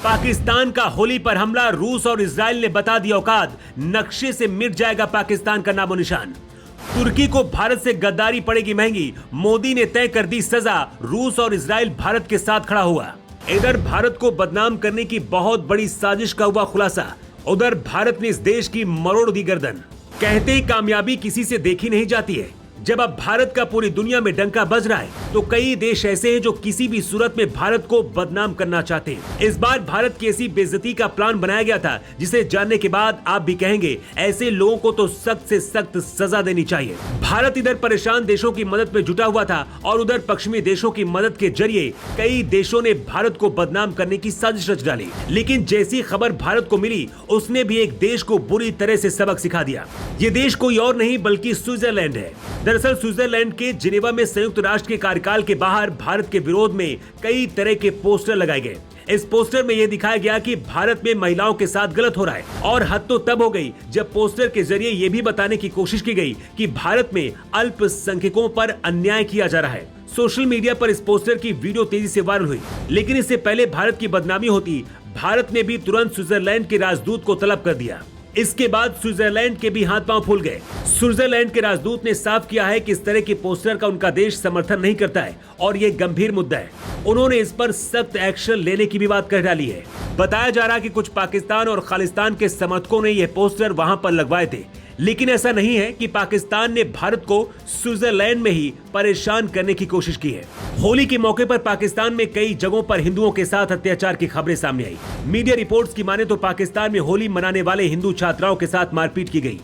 पाकिस्तान का होली पर हमला, रूस और इजराइल ने बता दी औकात, नक्शे से मिट जाएगा पाकिस्तान का नामो निशान। तुर्की को भारत से गद्दारी पड़ेगी महंगी, मोदी ने तय कर दी सजा, रूस और इजराइल भारत के साथ खड़ा हुआ। इधर भारत को बदनाम करने की बहुत बड़ी साजिश का हुआ खुलासा, उधर भारत ने इस देश की मरोड़ दी गर्दन। कहते ही कामयाबी किसी से देखी नहीं जाती है। जब अब भारत का पूरी दुनिया में डंका बज रहा है तो कई देश ऐसे हैं जो किसी भी सूरत में भारत को बदनाम करना चाहते हैं। इस बार भारत की ऐसी बेइज्जती का प्लान बनाया गया था जिसे जानने के बाद आप भी कहेंगे ऐसे लोगों को तो सख्त से सख्त सजा देनी चाहिए। भारत इधर परेशान देशों की मदद में जुटा हुआ था और उधर पश्चिमी देशों की मदद के जरिए कई देशों ने भारत को बदनाम करने की साजिश रच डाली। लेकिन जैसी खबर भारत को मिली उसने भी एक देश को बुरी तरह से सबक सिखा दिया। ये देश कोई और नहीं बल्कि स्विट्जरलैंड है। दरअसल स्विट्जरलैंड के जिनेवा में संयुक्त राष्ट्र के कार्यकाल के बाहर भारत के विरोध में कई तरह के पोस्टर लगाए गए। इस पोस्टर में यह दिखाया गया कि भारत में महिलाओं के साथ गलत हो रहा है और हद तो तब हो गई जब पोस्टर के जरिए यह भी बताने की कोशिश की गई कि भारत में अल्पसंख्यकों पर अन्याय किया जा रहा है। सोशल मीडिया पर इस पोस्टर की वीडियो तेजी से वायरल हुई, लेकिन इससे पहले भारत की बदनामी होती, भारत ने भी तुरंत स्विट्जरलैंड के राजदूत को तलब कर दिया। इसके बाद स्विट्जरलैंड के भी हाथ पांव फूल गए। स्विट्जरलैंड के राजदूत ने साफ किया है कि इस तरह के पोस्टर का उनका देश समर्थन नहीं करता है और ये गंभीर मुद्दा है। उन्होंने इस पर सख्त एक्शन लेने की भी बात कह डाली है। बताया जा रहा है कि कुछ पाकिस्तान और खालिस्तान के समर्थकों ने यह पोस्टर वहां पर लगवाए थे, लेकिन ऐसा नहीं है कि पाकिस्तान ने भारत को स्विट्जरलैंड में ही परेशान करने की कोशिश की है। होली के मौके पर पाकिस्तान में कई जगहों पर हिंदुओं के साथ अत्याचार की खबरें सामने आई। मीडिया रिपोर्ट्स की माने तो पाकिस्तान में होली मनाने वाले हिंदू छात्राओं के साथ मारपीट की गई।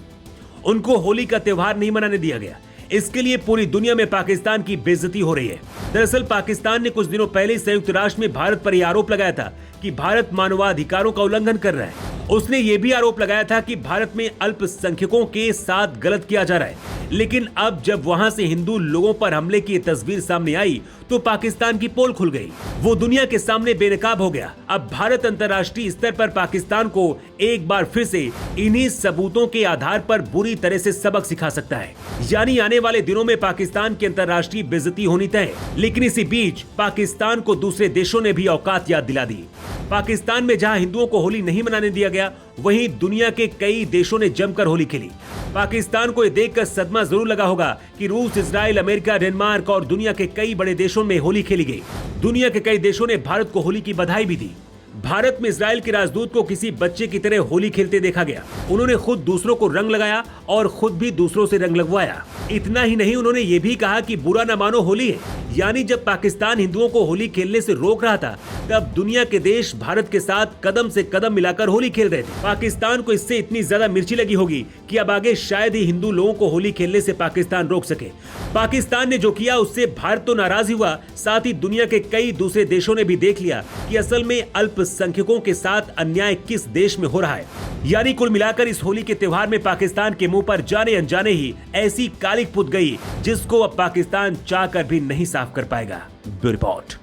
उनको होली का त्योहार नहीं मनाने दिया गया। इसके लिए पूरी दुनिया में पाकिस्तान की बेइज्जती हो रही है। दरअसल पाकिस्तान ने कुछ दिनों पहले संयुक्त राष्ट्र में भारत पर यह आरोप लगाया था कि भारत मानवाधिकारों का उल्लंघन कर रहा है। उसने ये भी आरोप लगाया था कि भारत में अल्पसंख्यकों के साथ गलत किया जा रहा है। लेकिन अब जब वहां से हिंदू लोगों पर हमले की तस्वीर सामने आई तो पाकिस्तान की पोल खुल गई। वो दुनिया के सामने बेनकाब हो गया। अब भारत अंतर्राष्ट्रीय स्तर पर पाकिस्तान को एक बार फिर से इन्हीं सबूतों के आधार पर बुरी तरह से सबक सिखा सकता है। यानी आने वाले दिनों में पाकिस्तान की अंतर्राष्ट्रीय बेइज्जती होनी तय है। लेकिन इसी बीच पाकिस्तान को दूसरे देशों ने भी औकात याद दिला दी। पाकिस्तान में जहां हिंदुओं को होली नहीं मनाने दिया गया, वहीं दुनिया के कई देशों ने जमकर होली खेली। पाकिस्तान को यह देखकर सदमा जरूर लगा होगा कि रूस, इजराइल, अमेरिका, डेनमार्क और दुनिया के कई बड़े देशों में होली खेली गई। दुनिया के कई देशों ने भारत को होली की बधाई भी दी। भारत में इजराइल के राजदूत को किसी बच्चे की तरह होली खेलते देखा गया। उन्होंने खुद दूसरों को रंग लगाया और खुद भी दूसरों से रंग लगवाया। इतना ही नहीं, उन्होंने ये भी कहा कि बुरा न मानो होली है। यानी जब पाकिस्तान हिंदुओं को होली खेलने से रोक रहा था, तब दुनिया के देश भारत के साथ कदम से कदम मिलाकर होली खेल रहे थे। पाकिस्तान को इससे इतनी ज्यादा मिर्ची लगी होगी कि अब आगे शायद ही हिंदू लोगों को होली खेलने से पाकिस्तान रोक सके। पाकिस्तान ने जो किया उससे भारत तो नाराज ही हुआ, साथ ही दुनिया के कई दूसरे देशों ने भी देख लिया कि असल में अल्पसंख्यकों के साथ अन्याय किस देश में हो रहा है। यानी कुल मिलाकर इस होली के त्योहार में पाकिस्तान के मुंह पर जाने अनजाने ही ऐसी कालिक पुत गई जिसको अब पाकिस्तान चाहकर भी नहीं साफ कर पाएगा। Bureau report.